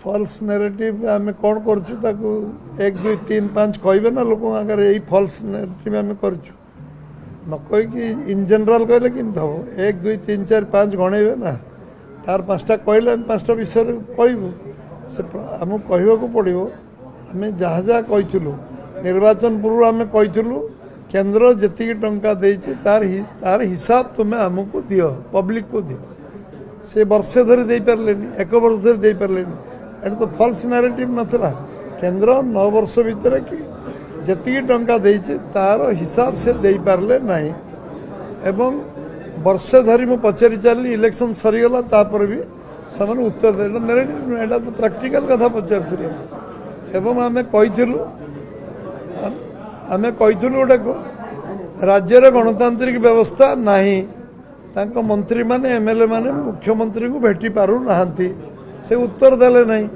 False narrative आम कौन करूँ ताकू 1 2 3 5 कहबे ना लोक आगे यही फॉल्स नैरेटिव आम कर न कहीकि इन जनरल कहले कि 1 2 3 4 5 गणेबे ना तार 5टा कहले आम 5टा विषय कहबू से आमको कहवाक पड़ो आम जहाँ जहाँ कहूँ निर्वाचन पूर्व आम कहूँ केन्द्र जी टंका देती तार हिसाब तुम्हें आमको दियो पब्लिक को दियो से वर्षे धरी दे पारे 1 वर्ष धरी दे पारे एटा तो फॉल्स नैरेटिव नाला केन्द्र 9 वर्ष भितर कि जी टंका देती तार हिसाब से दे पारे ना एवं वर्षे धरी मु पचारि चली इलेक्शन सरीगला तापर भी से उत्तर दे नैरेटिव एटा तो प्रैक्टिकल कथा पचार एवं आम कहूँ आम कहूँ गोटे राज्यर गणतांत्रिक व्यवस्था नहीं मंत्री माने एमएलए माने मुख्यमंत्री को भेटी पारु ना से उत्तर देले नहीं।